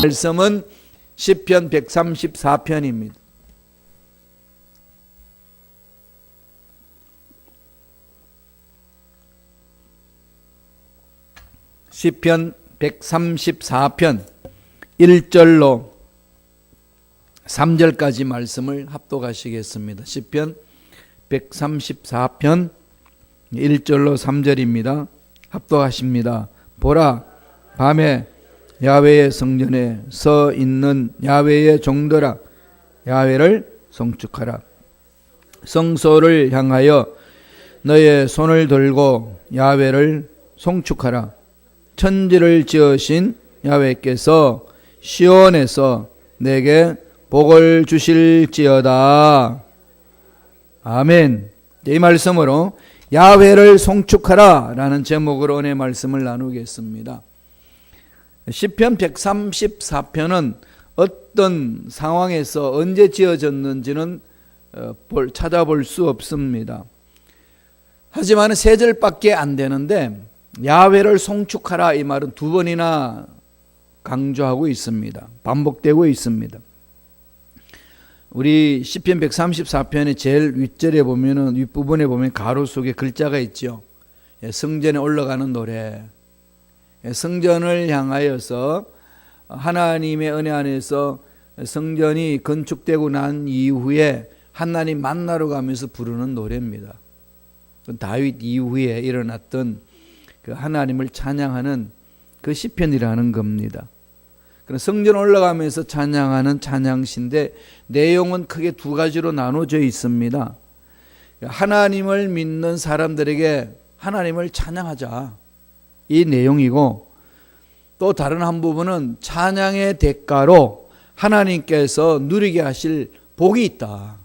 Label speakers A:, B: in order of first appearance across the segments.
A: 말씀은 시편 134편입니다. 시편 134편 1절로 3절까지 말씀을 합독하시겠습니다. 시편 134편 1절로 3절입니다. 합독하십니다. 보라, 밤에 야훼의 성전에 서 있는 야훼의 종들아, 야훼를 송축하라. 성소를 향하여 너의 손을 들고 야훼를 송축하라. 천지를 지으신 야훼께서 시온에서 내게 복을 주실지어다. 아멘. 이 말씀으로 야훼를 송축하라 라는 제목으로 오늘 말씀을 나누겠습니다. 시편 134편은 어떤 상황에서 언제 지어졌는지는 찾아볼 수 없습니다. 하지만 세 절밖에 안 되는데 야훼를 송축하라 이 말은 두 번이나 강조하고 있습니다. 반복되고 있습니다. 우리 시편 134편의 제일 윗절에 보면은, 윗부분에 보면 가로 속에 글자가 있죠. 성전에 올라가는 노래. 성전을 향하여서 하나님의 은혜 안에서 성전이 건축되고 난 이후에 하나님 만나러 가면서 부르는 노래입니다. 다윗 이후에 일어났던 그 하나님을 찬양하는 그 시편이라는 겁니다. 성전 올라가면서 찬양하는 찬양시인데 내용은 크게 두 가지로 나눠져 있습니다. 하나님을 믿는 사람들에게 하나님을 찬양하자, 이 내용이고, 또 다른 한 부분은 찬양의 대가로 하나님께서 누리게 하실 복이 있다.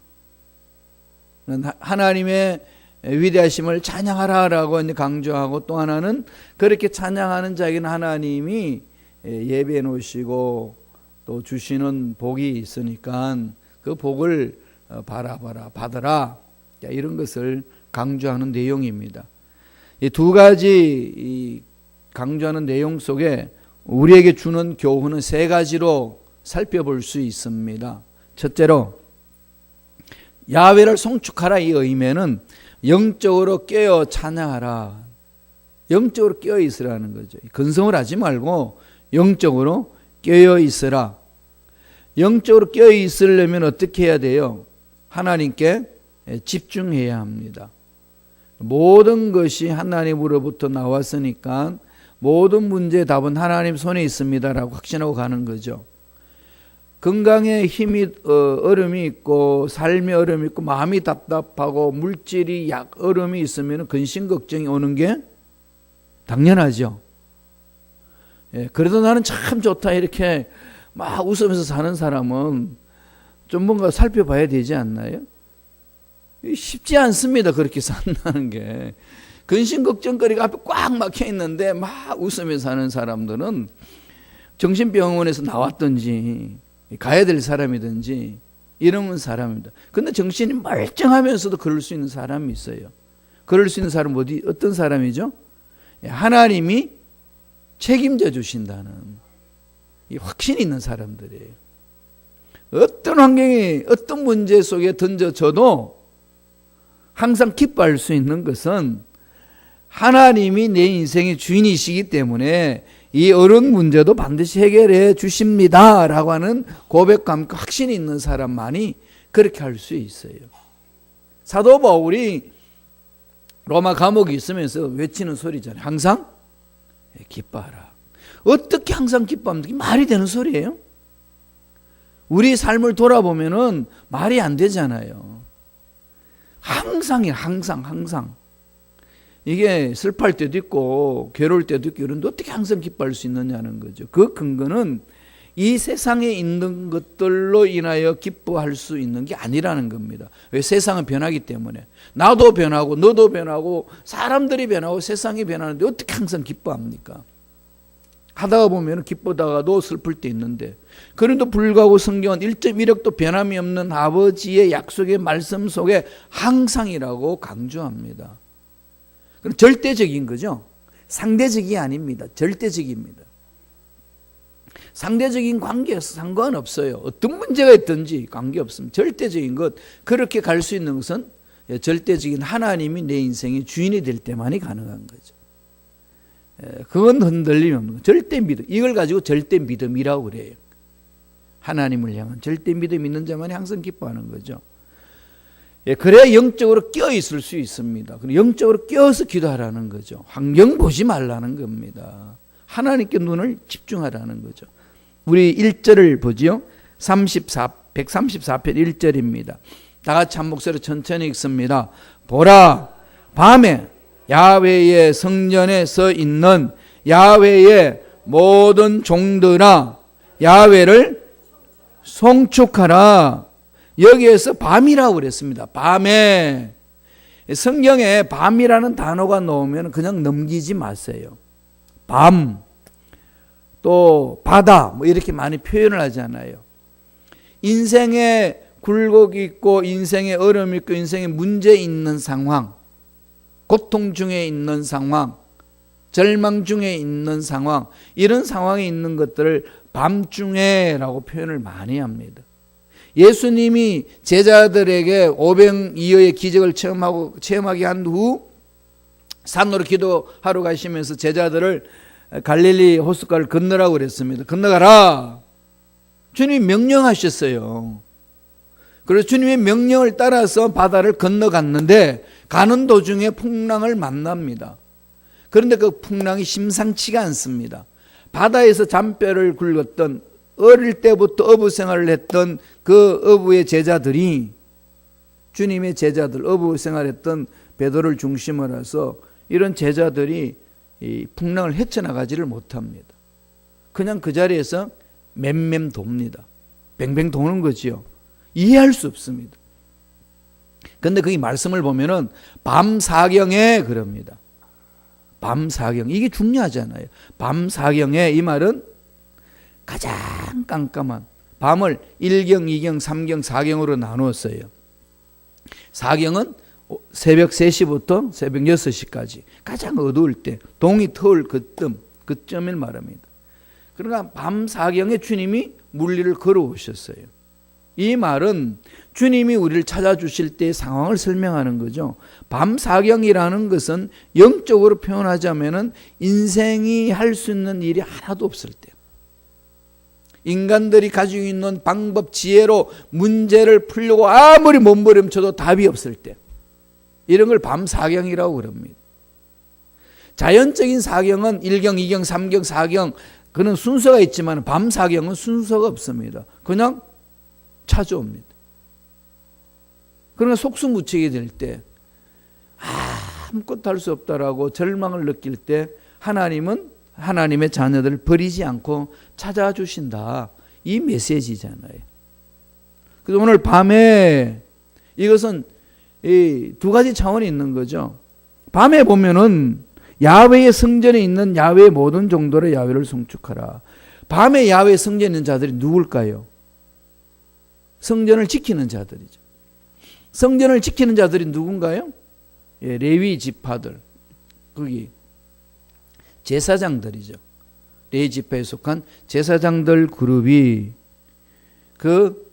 A: 하나님의 위대하심을 찬양하라라고 강조하고, 또 하나는 그렇게 찬양하는 자에게는 하나님이 예배해 놓으시고 또 주시는 복이 있으니까 그 복을 바라봐라, 받아라, 이런 것을 강조하는 내용입니다. 이 두 가지 강조하는 내용 속에 우리에게 주는 교훈은 세 가지로 살펴볼 수 있습니다. 첫째로, 야훼를 송축하라 이 의미는 영적으로 깨어 찬양하라, 영적으로 깨어 있으라는 거죠. 근성을 하지 말고 영적으로 깨어 있으라. 영적으로 깨어 있으려면 어떻게 해야 돼요? 하나님께 집중해야 합니다. 모든 것이 하나님으로부터 나왔으니까 모든 문제의 답은 하나님 손에 있습니다라고 확신하고 가는 거죠. 건강에 힘이 어려움이 있고 삶에 어려움이 있고 마음이 답답하고 물질이 어려움이 있으면 근심 걱정이 오는 게 당연하죠. 그래도 나는 참 좋다 이렇게 막 웃으면서 사는 사람은 좀 뭔가 살펴봐야 되지 않나요? 쉽지 않습니다. 그렇게 산다는 게. 근심 걱정거리가 앞에 꽉 막혀 있는데 막 웃으면서 사는 사람들은 정신병원에서 나왔든지 가야 될 사람이든지 이런 사람입니다. 근데 정신이 멀쩡하면서도 그럴 수 있는 사람이 있어요. 그럴 수 있는 사람은 어떤 사람이죠? 하나님이 책임져 주신다는 이 확신이 있는 사람들이에요. 어떤 환경이 어떤 문제 속에 던져져도 항상 기뻐할 수 있는 것은 하나님이 내 인생의 주인이시기 때문에 이 어려운 문제도 반드시 해결해 주십니다 라고 하는 고백감과 확신이 있는 사람만이 그렇게 할 수 있어요. 사도 바울이 로마 감옥에 있으면서 외치는 소리잖아요. 항상 기뻐하라. 어떻게 항상 기뻐합니까? 말이 되는 소리예요? 우리 삶을 돌아보면은 말이 안 되잖아요. 항상이에요. 항상. 이게 슬퍼할 때도 있고 괴로울 때도 있고 이런데 어떻게 항상 기뻐할 수 있느냐는 거죠. 그 근거는 이 세상에 있는 것들로 인하여 기뻐할 수 있는 게 아니라는 겁니다. 왜? 세상은 변하기 때문에. 나도 변하고 너도 변하고 사람들이 변하고 세상이 변하는데 어떻게 항상 기뻐합니까? 하다가 보면 기쁘다가도 슬플 때 있는데, 그런데도 불구하고 성경은 1.1억도 변함이 없는 아버지의 약속의 말씀 속에 항상이라고 강조합니다. 그럼 절대적인 거죠. 상대적이 아닙니다. 절대적입니다. 상대적인 관계에서 상관없어요. 어떤 문제가 있든지 관계없습니다. 절대적인 것, 그렇게 갈 수 있는 것은 절대적인 하나님이 내 인생의 주인이 될 때만이 가능한 거죠. 그건 흔들림이 없는 거예요. 절대 믿음, 이걸 가지고 절대 믿음이라고 그래요. 하나님을 향한 절대 믿음 있는 자만이 항상 기뻐하는 거죠. 그래야 영적으로 껴 있을 수 있습니다. 영적으로 껴서 기도하라는 거죠. 환경 보지 말라는 겁니다. 하나님께 눈을 집중하라는 거죠. 우리 1절을 보지요. 134편 1절입니다. 다 같이 한 목소리로 천천히 읽습니다. 보라, 밤에 야훼의 성전에 서 있는 야훼의 모든 종들아, 야훼를 송축하라. 여기에서 밤이라고 그랬습니다. 밤에. 성경에 밤이라는 단어가 나오면 그냥 넘기지 마세요. 밤, 또 바다, 뭐 이렇게 많이 표현을 하잖아요. 인생에 굴곡이 있고 인생에 어려움이 있고 인생에 문제 있는 상황, 고통 중에 있는 상황, 절망 중에 있는 상황, 이런 상황에 있는 것들을 밤중에라고 표현을 많이 합니다. 예수님이 제자들에게 오병이어의 기적을 체험하게 한 후 산으로 기도하러 가시면서 제자들을 갈릴리 호숫가를 건너라고 그랬습니다. 건너가라. 주님이 명령하셨어요. 그래서 주님의 명령을 따라서 바다를 건너갔는데 가는 도중에 풍랑을 만납니다. 그런데 그 풍랑이 심상치가 않습니다. 바다에서 잔뼈를 굵었던, 어릴 때부터 어부 생활을 했던 그 어부의 제자들이, 주님의 제자들, 어부 생활했던 베드로를 중심으로 해서 이런 제자들이 이 풍랑을 헤쳐나가지를 못합니다. 그냥 그 자리에서 맴맴 돕니다. 뱅뱅 도는 거지요. 이해할 수 없습니다. 그런데 거기 말씀을 보면은 밤사경에 그럽니다. 밤사경, 이게 중요하잖아요. 밤사경에, 이 말은 가장 깜깜한, 밤을 1경, 2경, 3경, 4경으로 나누었어요. 4경은 새벽 3시부터 새벽 6시까지 가장 어두울 때, 동이 터올 그쯤을 말합니다. 그러니까 밤사경에 주님이 물리를 걸어오셨어요. 이 말은 주님이 우리를 찾아주실 때의 상황을 설명하는 거죠. 밤사경이라는 것은 영적으로 표현하자면 인생이 할 수 있는 일이 하나도 없을 때, 인간들이 가지고 있는 방법, 지혜로 문제를 풀려고 아무리 몸부림쳐도 답이 없을 때, 이런 걸 밤사경이라고 그럽니다. 자연적인 사경은 1경, 2경, 3경, 4경 그런 순서가 있지만 밤사경은 순서가 없습니다. 그냥 찾아옵니다. 그러나 속수무책이 될 때, 아무것도 할 수 없다라고 절망을 느낄 때 하나님은 하나님의 자녀들을 버리지 않고 찾아주신다. 이 메시지잖아요. 그래서 오늘 밤에 이것은 이 두 가지 차원이 있는 거죠. 밤에 보면은 야훼의 성전에 있는 야훼의 모든 종들의 야훼를 송축하라. 밤에 야훼 성전에 있는 자들이 누굴까요? 성전을 지키는 자들이죠. 성전을 지키는 자들이 누군가요? 레위 지파들, 거기 제사장들이죠. 레위 지파에 속한 제사장들 그룹이 그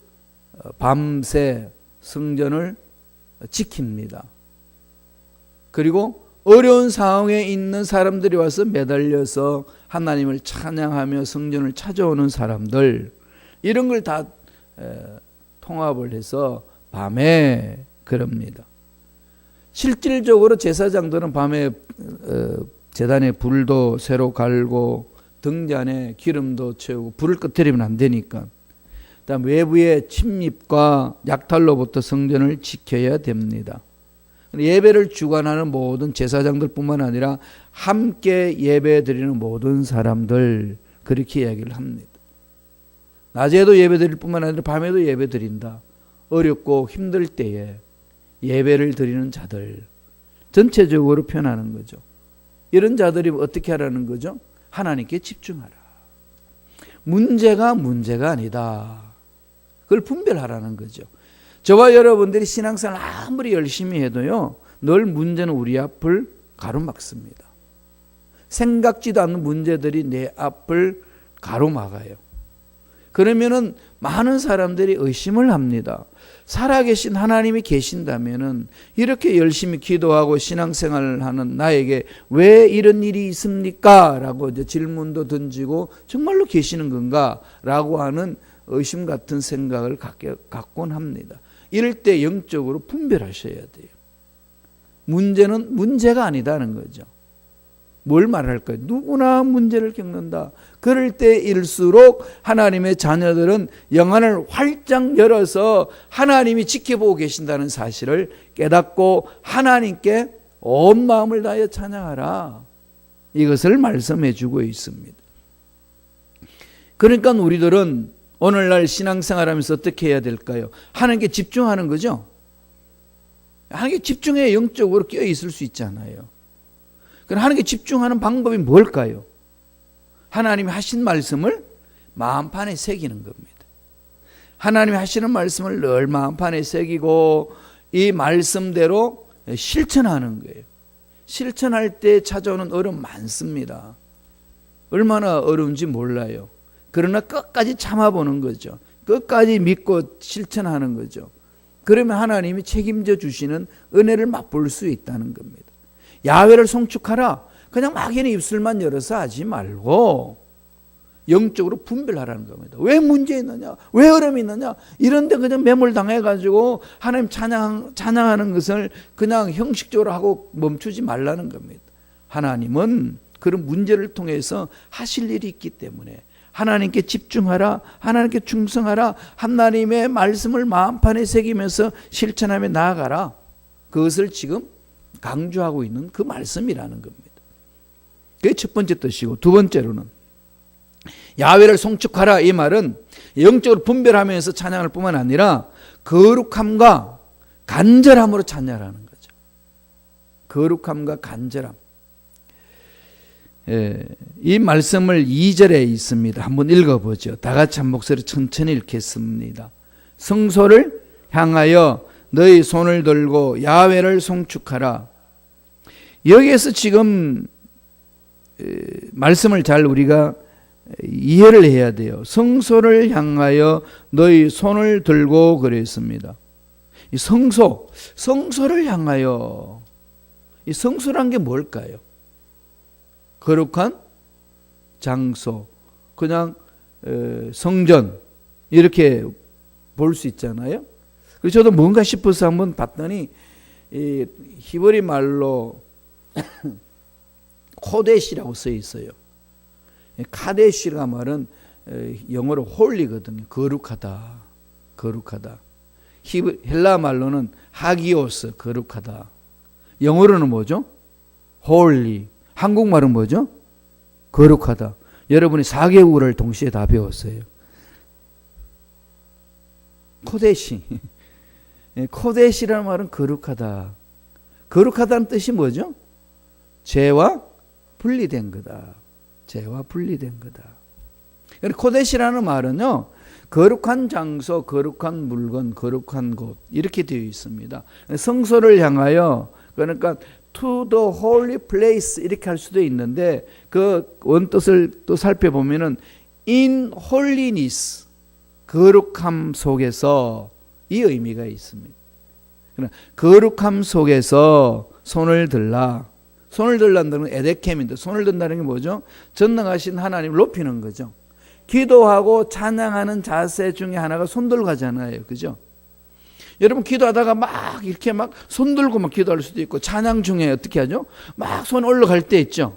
A: 밤새 성전을 지킵니다. 그리고 어려운 상황에 있는 사람들이 와서 매달려서 하나님을 찬양하며 성전을 찾아오는 사람들, 이런 걸 다 통합을 해서 밤에 그럽니다. 실질적으로 제사장들은 밤에 제단에 불도 새로 갈고 등잔에 기름도 채우고 불을 꺼뜨리면 안 되니까, 그다음 외부의 침입과 약탈로부터 성전을 지켜야 됩니다. 예배를 주관하는 모든 제사장들뿐만 아니라 함께 예배 드리는 모든 사람들, 그렇게 이야기를 합니다. 낮에도 예배 드릴 뿐만 아니라 밤에도 예배 드린다. 어렵고 힘들 때에 예배를 드리는 자들, 전체적으로 표현하는 거죠. 이런 자들이 어떻게 하라는 거죠? 하나님께 집중하라. 문제가 아니다. 그걸 분별하라는 거죠. 저와 여러분들이 신앙생활 아무리 열심히 해도요, 늘 문제는 우리 앞을 가로막습니다. 생각지도 않는 문제들이 내 앞을 가로막아요. 그러면은 많은 사람들이 의심을 합니다. 살아계신 하나님이 계신다면은 이렇게 열심히 기도하고 신앙생활을 하는 나에게 왜 이런 일이 있습니까? 라고 이제 질문도 던지고 정말로 계시는 건가? 라고 하는 의심 같은 생각을 갖곤 합니다. 이럴 때 영적으로 분별하셔야 돼요. 문제는 문제가 아니다는 거죠. 뭘 말할까요? 누구나 문제를 겪는다. 그럴 때일수록 하나님의 자녀들은 영안을 활짝 열어서 하나님이 지켜보고 계신다는 사실을 깨닫고 하나님께 온 마음을 다하여 찬양하라. 이것을 말씀해 주고 있습니다. 그러니까 우리들은 오늘날 신앙생활하면서 어떻게 해야 될까요? 하나님께 집중하는 거죠. 하나님께 집중해야 영적으로 끼어 있을 수 있잖아요. 그럼 하나님께 집중하는 방법이 뭘까요? 하나님이 하신 말씀을 마음판에 새기는 겁니다. 하나님이 하시는 말씀을 늘 마음판에 새기고 이 말씀대로 실천하는 거예요. 실천할 때 찾아오는 어려움 많습니다. 얼마나 어려운지 몰라요. 그러나 끝까지 참아보는 거죠. 끝까지 믿고 실천하는 거죠. 그러면 하나님이 책임져 주시는 은혜를 맛볼 수 있다는 겁니다. 야훼를 송축하라. 그냥 막연히 입술만 열어서 하지 말고 영적으로 분별하라는 겁니다. 왜 문제 있느냐? 왜 어려움이 있느냐? 이런데 그냥 매몰당해가지고 하나님 찬양하는 것을 그냥 형식적으로 하고 멈추지 말라는 겁니다. 하나님은 그런 문제를 통해서 하실 일이 있기 때문에 하나님께 집중하라, 하나님께 충성하라, 하나님의 말씀을 마음판에 새기면서 실천하며 나아가라. 그것을 지금 강조하고 있는 그 말씀이라는 겁니다. 그게 첫 번째 뜻이고, 두 번째로는 야훼를 송축하라. 이 말은 영적으로 분별하면서 찬양할 뿐만 아니라 거룩함과 간절함으로 찬양하는 거죠. 거룩함과 간절함. 이 말씀을 2절에 있습니다. 한번 읽어보죠. 다 같이 한 목소리 천천히 읽겠습니다. 성소를 향하여 너희 손을 들고 야훼를 송축하라. 여기에서 지금 말씀을 잘 우리가 이해를 해야 돼요. 성소를 향하여 너희 손을 들고 그랬습니다. 이 성소를 향하여, 이 성소란 게 뭘까요? 거룩한 장소, 그냥 성전 이렇게 볼 수 있잖아요. 그래서 저도 뭔가 싶어서 한번 봤더니 이 히브리 말로 코데시라고 써 있어요. 카데시가 말은 영어로 홀리거든요. 거룩하다. 거룩하다. 헬라 말로는 하기오스, 거룩하다. 영어로는 뭐죠? 홀리. 한국말은 뭐죠? 거룩하다. 여러분이 4개국어를 동시에 다 배웠어요. 코데시. 코데시라는 말은 거룩하다. 거룩하다는 뜻이 뭐죠? 죄와 분리된 거다. 죄와 분리된 거다. 코데시라는 말은요, 거룩한 장소, 거룩한 물건, 거룩한 곳 이렇게 되어 있습니다. 성소를 향하여, 그러니까 to the holy place 이렇게 할 수도 있는데 그 원뜻을 또 살펴보면은 in holiness, 거룩함 속에서 이 의미가 있습니다. 거룩함 속에서 손을 들라. 손을 들란다는 건 에데켐인데, 손을 든다는 게 뭐죠? 전능하신 하나님을 높이는 거죠. 기도하고 찬양하는 자세 중에 하나가 손 들고 하잖아요. 그죠? 여러분 기도하다가 막 이렇게 막 손 들고 막 기도할 수도 있고, 찬양 중에 어떻게 하죠? 막 손 올라갈 때 있죠.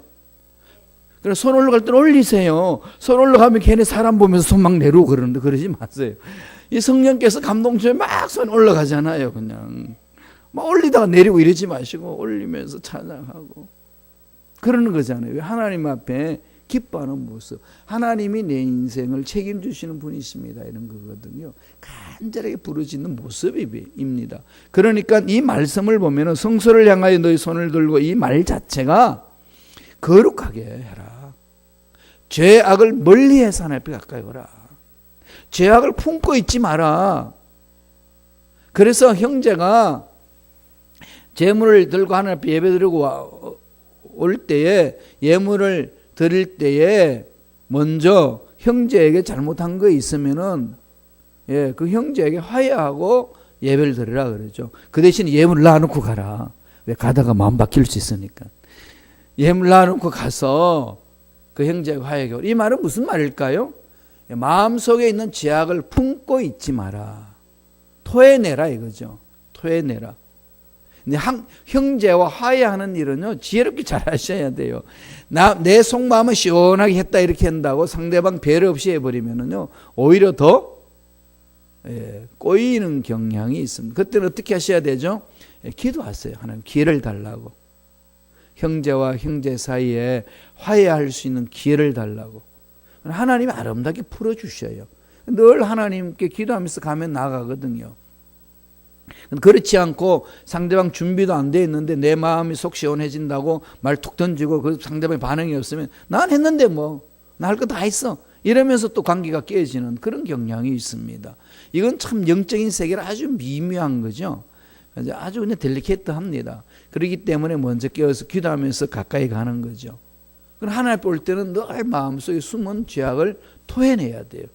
A: 그래서 손 올라갈 때는 올리세요. 손 올라가면 걔네 사람 보면서 손 막 내려오고 그러는데 그러지 마세요. 이 성령께서 감동 중에 막 손 올라가잖아요. 그냥 막 올리다가 내리고 이러지 마시고 올리면서 찬양하고 그러는 거잖아요. 왜? 하나님 앞에 기뻐하는 모습, 하나님이 내 인생을 책임지시는 분이십니다, 이런 거거든요. 간절하게 부르짖는 모습입니다. 그러니까 이 말씀을 보면 성소를 향하여 너희 손을 들고, 이 말 자체가 거룩하게 해라. 죄악을 멀리해서 하나님 앞에 가까이 오라. 죄악을 품고 있지 마라. 그래서 형제가 제물을 들고 하나님 앞에 예배 드리고 올 때에, 예물을 드릴 때에 먼저 형제에게 잘못한 거 있으면은 그 형제에게 화해하고 예배를 드리라 그러죠. 그 대신 예물을 놔놓고 가라. 왜 가다가 마음 바뀔 수 있으니까. 예물 놔놓고 가서 그 형제에게 화해하고. 이 말은 무슨 말일까요? 마음속에 있는 죄악을 품고 있지 마라. 토해내라 이거죠. 토해내라. 근데 형제와 화해하는 일은요, 지혜롭게 잘 하셔야 돼요. 내 속마음은 시원하게 했다 이렇게 한다고 상대방 배려 없이 해버리면은요, 오히려 더 꼬이는 경향이 있습니다. 그때는 어떻게 하셔야 되죠? 기도하세요. 하나님 기회를 달라고. 형제와 형제 사이에 화해할 수 있는 기회를 달라고. 하나님이 아름답게 풀어주셔요. 늘 하나님께 기도하면서 가면 나가거든요. 그렇지 않고 상대방 준비도 안 돼 있는데 내 마음이 속 시원해진다고 말 툭 던지고 그 상대방의 반응이 없으면 난 했는데 뭐 나 할 거 다 했어 이러면서 또 관계가 깨지는 그런 경향이 있습니다. 이건 참 영적인 세계라 아주 미묘한 거죠. 아주 그냥 델리케이트합니다. 그렇기 때문에 먼저 깨어서 기도하면서 가까이 가는 거죠. 하나님 볼 때는 늘 마음속에 숨은 죄악을 토해내야 돼요.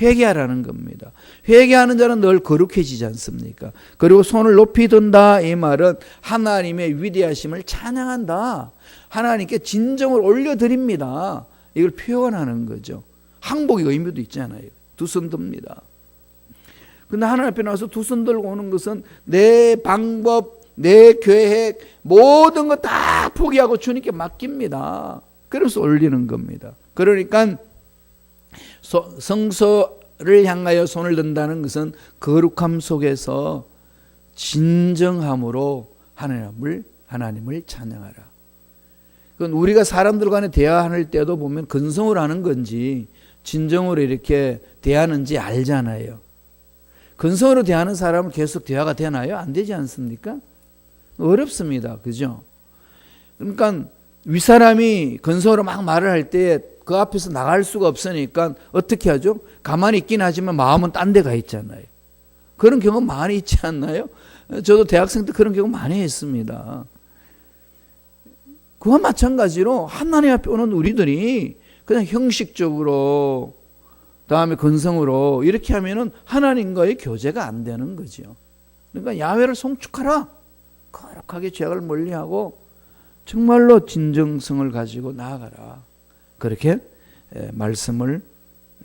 A: 회개하라는 겁니다. 회개하는 자는 늘 거룩해지지 않습니까? 그리고 손을 높이 든다 이 말은 하나님의 위대하심을 찬양한다. 하나님께 진정을 올려드립니다. 이걸 표현하는 거죠. 항복의 의미도 있잖아요. 두 손 듭니다. 근데 하나님 앞에 나와서 두 손 들고 오는 것은 내 방법, 내 계획 모든 거 다 포기하고 주님께 맡깁니다. 그래서 올리는 겁니다. 그러니까 성소를 향하여 손을 든다는 것은 거룩함 속에서 진정함으로 하나님을 찬양하라. 그건 우리가 사람들 간에 대화할 때도 보면 근성으로 하는 건지 진정으로 이렇게 대하는지 알잖아요. 근성으로 대하는 사람은 계속 대화가 되나요? 안 되지 않습니까? 어렵습니다. 그죠? 그러니까 윗사람이 근성으로 막 말을 할 때 그 앞에서 나갈 수가 없으니까 어떻게 하죠? 가만히 있긴 하지만 마음은 딴 데 가 있잖아요. 그런 경우 많이 있지 않나요? 저도 대학생 때 그런 경우 많이 했습니다. 그와 마찬가지로 하나님 앞에 오는 우리들이 그냥 형식적으로 다음에 근성으로 이렇게 하면은 하나님과의 교제가 안 되는 거죠. 그러니까 야훼를 송축하라. 거룩하게 죄악을 멀리하고 정말로 진정성을 가지고 나아가라. 그렇게 말씀을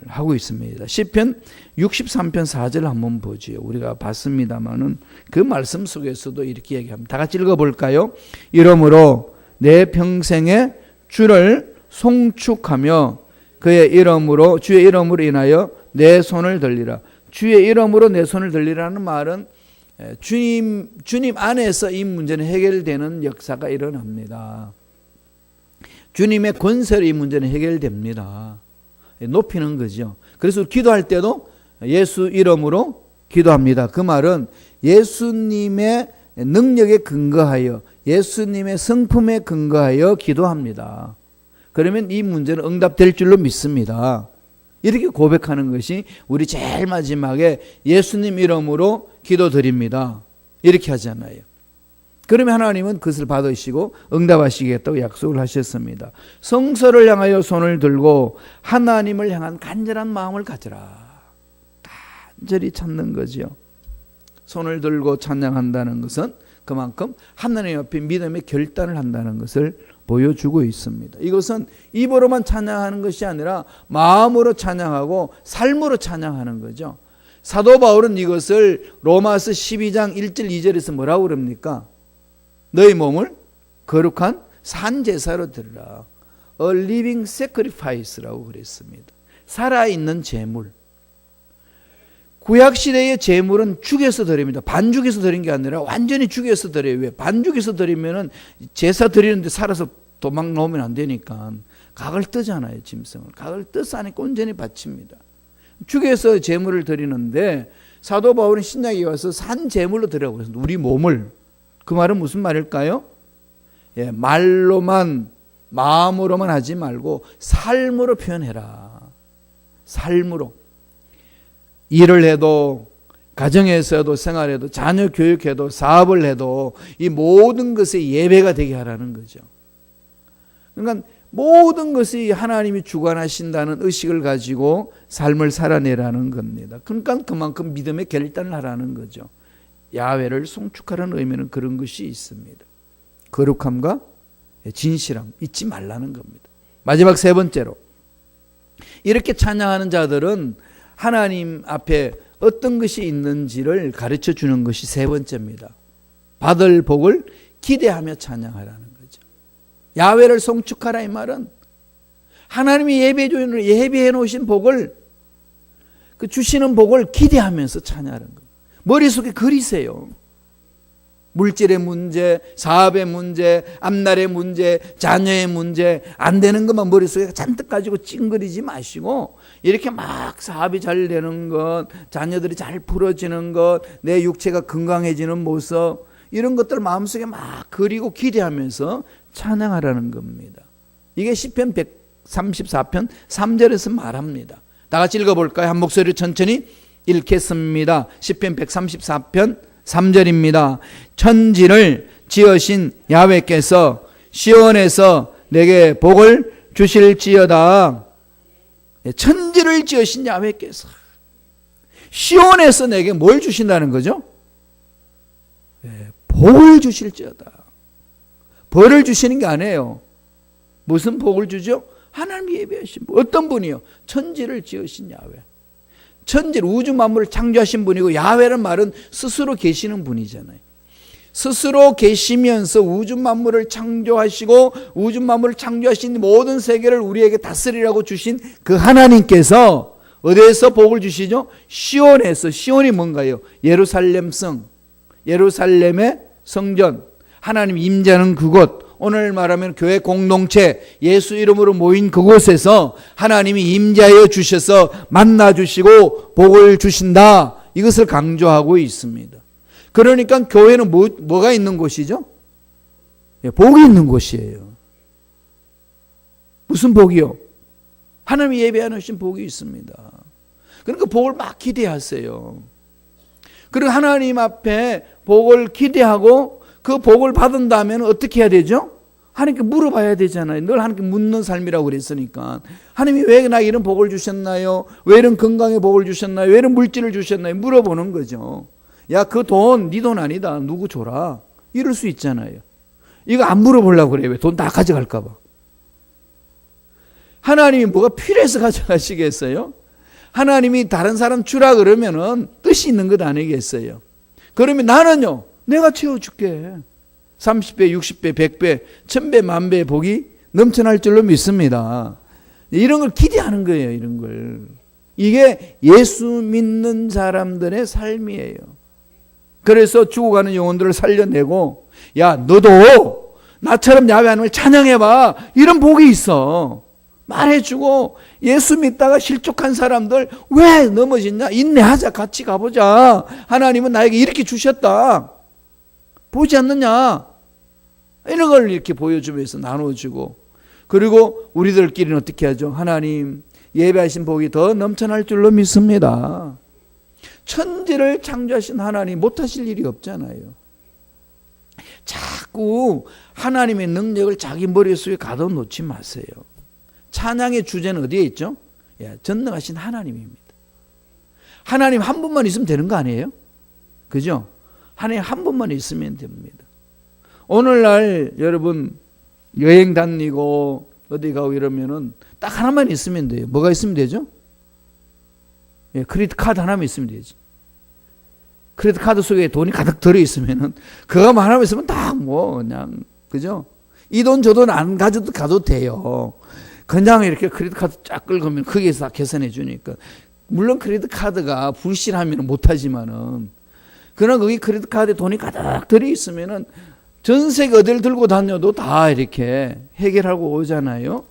A: 하고 있습니다. 시편 63편 4절 한번 보죠. 우리가 봤습니다마는 그 말씀 속에서도 이렇게 얘기합니다. 다 같이 읽어볼까요? 이러므로 내 평생에 주를 송축하며 그의 이름으로 주의 이름으로 인하여 내 손을 들리라. 주의 이름으로 내 손을 들리라는 말은 주님 안에서 이 문제는 해결되는 역사가 일어납니다. 주님의 권세로 이 문제는 해결됩니다. 높이는 거죠. 그래서 기도할 때도 예수 이름으로 기도합니다. 그 말은 예수님의 능력에 근거하여 예수님의 성품에 근거하여 기도합니다. 그러면 이 문제는 응답될 줄로 믿습니다. 이렇게 고백하는 것이 우리 제일 마지막에 예수님 이름으로 기도드립니다. 이렇게 하잖아요. 그러면 하나님은 그것을 받으시고 응답하시겠다고 약속을 하셨습니다. 성소를 향하여 손을 들고 하나님을 향한 간절한 마음을 가져라. 간절히 찾는 거죠. 손을 들고 찬양한다는 것은 그만큼 하나님 앞에 믿음의 결단을 한다는 것을 보여주고 있습니다. 이것은 입으로만 찬양하는 것이 아니라 마음으로 찬양하고 삶으로 찬양하는 거죠. 사도 바울은 이것을 로마서 12장 1절 2절에서 뭐라고 그럽니까? 너희 몸을 거룩한 산제사로 드리라. A living sacrifice라고 그랬습니다. 살아있는 제물. 구약시대의 제물은 죽여서 드립니다. 반죽해서 드린 게 아니라 완전히 죽여서 드려요. 왜? 반죽해서 드리면은 제사 드리는데 살아서 도망 나오면 안 되니까 각을 뜨잖아요. 짐승을. 각을 떠서 안에 온전히 바칩니다. 죽여서 제물을 드리는데 사도 바울은 신약에 와서 산 제물로 드리라고 했습니다. 우리 몸을. 그 말은 무슨 말일까요? 말로만 마음으로만 하지 말고 삶으로 표현해라. 삶으로. 일을 해도 가정에서도 생활해도 자녀 교육해도 사업을 해도 이 모든 것에 예배가 되게 하라는 거죠. 그러니까 모든 것이 하나님이 주관하신다는 의식을 가지고 삶을 살아내라는 겁니다. 그러니까 그만큼 믿음의 결단을 하라는 거죠. 야훼를 송축하라는 의미는 그런 것이 있습니다. 거룩함과 진실함 잊지 말라는 겁니다. 마지막 세 번째로, 이렇게 찬양하는 자들은 하나님 앞에 어떤 것이 있는지를 가르쳐 주는 것이 세 번째입니다. 받을 복을 기대하며 찬양하라는 거죠. 야훼를 송축하라 이 말은 하나님이 예비해 놓으신 복을, 그 주시는 복을 기대하면서 찬양하는 거예요. 머릿속에 그리세요. 물질의 문제, 사업의 문제, 앞날의 문제, 자녀의 문제, 안 되는 것만 머릿속에 잔뜩 가지고 찡그리지 마시고, 이렇게 막 사업이 잘 되는 것, 자녀들이 잘 풀어지는 것, 내 육체가 건강해지는 모습, 이런 것들을 마음속에 막 그리고 기대하면서 찬양하라는 겁니다. 이게 시편 134편 3절에서 말합니다. 다 같이 읽어볼까요? 한 목소리로 천천히 읽겠습니다. 시편 134편 3절입니다. 천지를 지으신 야훼께서 시온에서 내게 복을 주실지어다. 천지를 지으신 야훼께서 시온에서 내게 뭘 주신다는 거죠? 복을 주실지어다. 벌을 주시는 게 아니에요. 무슨 복을 주죠? 하나님이 예비하신 분. 어떤 분이요? 천지를 지으신 야훼. 천지를, 우주 만물을 창조하신 분이고, 야훼라는 말은 스스로 계시는 분이잖아요. 스스로 계시면서 우주 만물을 창조하시고 우주 만물을 창조하신 모든 세계를 우리에게 다스리라고 주신 그 하나님께서 어디에서 복을 주시죠? 시온에서. 시온이 뭔가요? 예루살렘 성, 예루살렘의 성전, 하나님 임재하는 그곳, 오늘 말하면 교회 공동체, 예수 이름으로 모인 그곳에서 하나님이 임재하여 주셔서 만나 주시고 복을 주신다, 이것을 강조하고 있습니다. 그러니까 교회는 뭐가 있는 곳이죠? 복이 있는 곳이에요. 무슨 복이요? 하나님이 예배하신 복이 있습니다. 그러니까 복을 막 기대하세요. 그리고 하나님 앞에 복을 기대하고 그 복을 받은다면 어떻게 해야 되죠? 하나님께 물어봐야 되잖아요. 늘 하나님께 묻는 삶이라고 그랬으니까. 하나님이 왜 나 이런 복을 주셨나요? 왜 이런 건강의 복을 주셨나요? 왜 이런 물질을 주셨나요? 물어보는 거죠. 야, 그 돈 네 돈 아니다. 누구 줘라. 이럴 수 있잖아요. 이거 안 물어보려고 그래요. 왜? 돈 다 가져갈까 봐. 하나님이 뭐가 필요해서 가져가시겠어요? 하나님이 다른 사람 주라 그러면은 뜻이 있는 것 아니겠어요? 그러면 나는요, 내가 채워줄게. 30배, 60배, 100배, 1000배, 만배의 복이 넘쳐날 줄로 믿습니다. 이런 걸 기대하는 거예요, 이런 걸. 이게 예수 믿는 사람들의 삶이에요. 그래서 죽어가는 영혼들을 살려내고, 야, 너도 나처럼 야훼 하나님을 찬양해봐. 이런 복이 있어. 말해주고, 예수 믿다가 실족한 사람들 왜 넘어졌냐? 인내하자. 같이 가보자. 하나님은 나에게 이렇게 주셨다. 보지 않느냐? 이런 걸 이렇게 보여주면서 나눠주고, 그리고 우리들끼리는 어떻게 하죠? 하나님 예배하신 복이 더 넘쳐날 줄로 믿습니다. 천지를 창조하신 하나님 못하실 일이 없잖아요. 자꾸 하나님의 능력을 자기 머릿속에 가둬놓지 마세요. 찬양의 주제는 어디에 있죠? 전능하신 하나님입니다. 하나님 한 분만 있으면 되는 거 아니에요? 그죠? 하나님 한 분만 있으면 됩니다. 오늘날 여러분 여행 다니고 어디 가고 이러면은 딱 하나만 있으면 돼요. 뭐가 있으면 되죠? 크레디트 카드 하나만 있으면 되지. 크레디트 카드 속에 돈이 가득 들어 있으면은 그거만 하나만 있으면 다 뭐 그냥, 그죠? 이 돈 저 돈 안 가도 돼요. 그냥 이렇게 크레디트 카드 쫙 긁으면 거기에서 다 계산해 주니까. 물론 크레디트 카드가 불신하면 못하지만은, 그러나 거기 크레디트 카드에 돈이 가득 들어 있으면은 전 세계 어디를 들고 다녀도 다 이렇게 해결하고 오잖아요.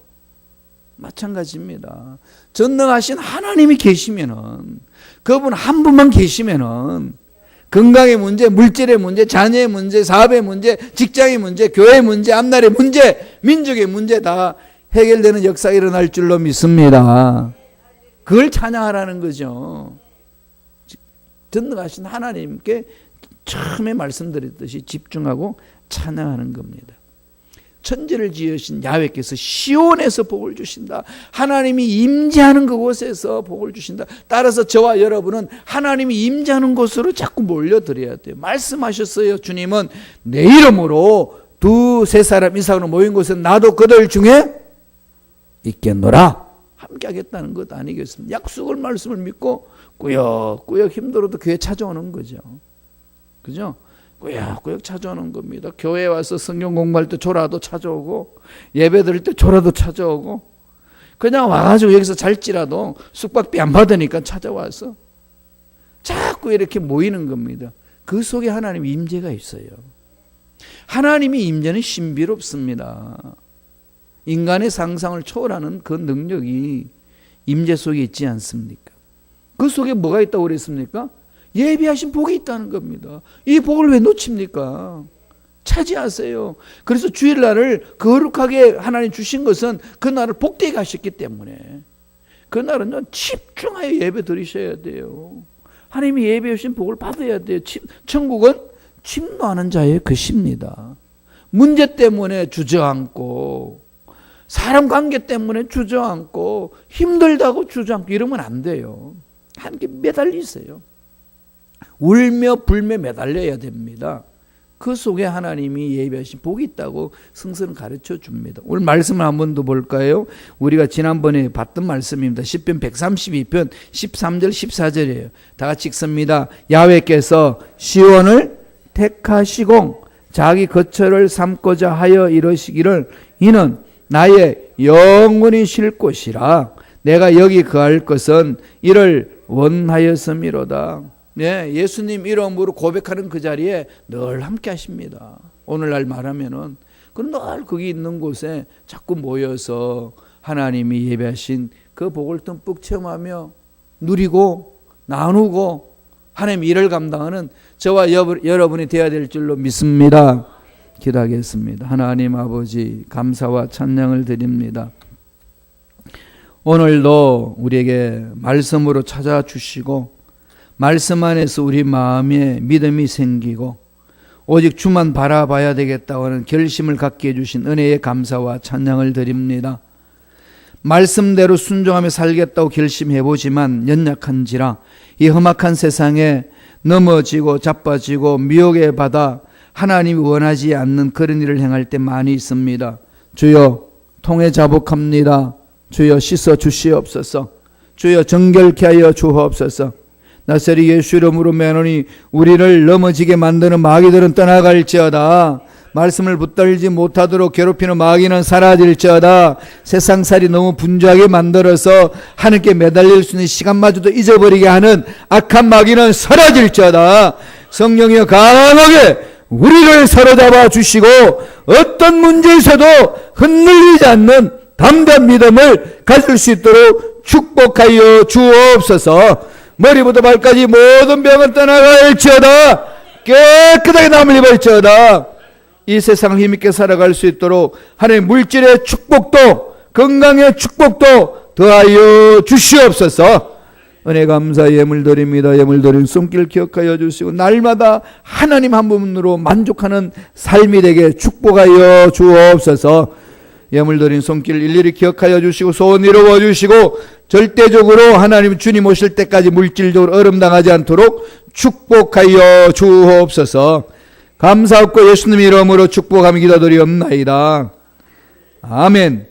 A: 마찬가지입니다. 전능하신 하나님이 계시면은, 그분 한 분만 계시면은 건강의 문제, 물질의 문제, 자녀의 문제, 사업의 문제, 직장의 문제, 교회의 문제, 앞날의 문제, 민족의 문제 다 해결되는 역사가 일어날 줄로 믿습니다. 그걸 찬양하라는 거죠. 전능하신 하나님께 처음에 말씀드렸듯이 집중하고 찬양하는 겁니다. 천지를 지으신 야훼께서 시온에서 복을 주신다. 하나님이 임재하는 그곳에서 복을 주신다. 따라서 저와 여러분은 하나님이 임재하는 곳으로 자꾸 몰려들어야 돼요. 말씀하셨어요. 주님은 내 이름으로 두세 사람 이상으로 모인 곳에 나도 그들 중에 있겠노라. 함께 하겠다는 것 아니겠습니까? 약속을 말씀을 믿고 꾸역꾸역 힘들어도 교회 찾아오는 거죠. 그죠? 꾸역꾸역 찾아오는 겁니다. 교회 와서 성경 공부할 때 조라도 찾아오고 예배 드릴 때 조라도 찾아오고 그냥 와가지고 여기서 잘지라도 숙박비 안 받으니까 찾아와서 자꾸 이렇게 모이는 겁니다. 그 속에 하나님의 임재가 있어요. 하나님의 임재는 신비롭습니다. 인간의 상상을 초월하는 그 능력이 임재 속에 있지 않습니까? 그 속에 뭐가 있다고 그랬습니까? 예비하신 복이 있다는 겁니다. 이 복을 왜 놓칩니까? 차지하세요. 그래서 주일날을 거룩하게 하나님 주신 것은 그날을 복되게 하셨기 때문에 그날은요 집중하여 예배 드리셔야 돼요. 하나님이 예비해 주신 복을 받아야 돼요. 천국은 침노하는 자의 것입니다. 문제 때문에 주저앉고 사람 관계 때문에 주저앉고 힘들다고 주저앉고 이러면 안 돼요. 함께 매달리세요. 울며 불며 매달려야 됩니다. 그 속에 하나님이 예비하신 복이 있다고 성서는 가르쳐 줍니다. 오늘 말씀을 한 번 더 볼까요? 우리가 지난번에 봤던 말씀입니다. 시편 132편 13절 14절이에요. 다 같이 읽습니다. 야훼께서 시온을 택하시고 자기 거처를 삼고자 하여 이러시기를 이는 나의 영원히 쉴 곳이라 내가 여기 거할 것은 이를 원하였음이로다. 네, 예수님 이름으로 고백하는 그 자리에 늘 함께 하십니다. 오늘날 말하면은 늘 거기 있는 곳에 자꾸 모여서 하나님이 예배하신 그 복을 듬뿍 체험하며 누리고 나누고 하나님 일을 감당하는 저와 여러분이 되어야 될 줄로 믿습니다. 기도하겠습니다. 하나님 아버지 감사와 찬양을 드립니다. 오늘도 우리에게 말씀으로 찾아주시고 말씀 안에서 우리 마음에 믿음이 생기고 오직 주만 바라봐야 되겠다고 하는 결심을 갖게 해주신 은혜에 감사와 찬양을 드립니다. 말씀대로 순종하며 살겠다고 결심해보지만 연약한지라 이 험악한 세상에 넘어지고 자빠지고 미혹에 받아 하나님이 원하지 않는 그런 일을 행할 때 많이 있습니다. 주여 통해 자복합니다. 주여 씻어 주시옵소서. 주여 정결케 하여 주옵소서. 나사렛 예수 이름으로 매노니 우리를 넘어지게 만드는 마귀들은 떠나갈지어다. 말씀을 붙들지 못하도록 괴롭히는 마귀는 사라질지어다. 세상살이 너무 분주하게 만들어서 하늘께 매달릴 수 있는 시간마저도 잊어버리게 하는 악한 마귀는 사라질지어다. 성령이여 강하게 우리를 사로잡아 주시고 어떤 문제에서도 흔들리지 않는 담대한 믿음을 가질 수 있도록 축복하여 주옵소서. 머리부터 발까지 모든 병을 떠나갈지어다. 깨끗하게 남을 입을지어다. 이 세상을 힘있게 살아갈 수 있도록 하나님 물질의 축복도 건강의 축복도 더하여 주시옵소서. 은혜 감사 예물 드립니다. 예물 드린 손길 기억하여 주시고 날마다 하나님 한 분으로 만족하는 삶이 되게 축복하여 주옵소서. 예물 드린 손길 일일이 기억하여 주시고 소원 이루어 주시고 절대적으로 하나님 주님 오실 때까지 물질적으로 어름당하지 않도록 축복하여 주옵소서. 감사하고 예수님 이름으로 축복하며 기도드리옵나이다. 아멘.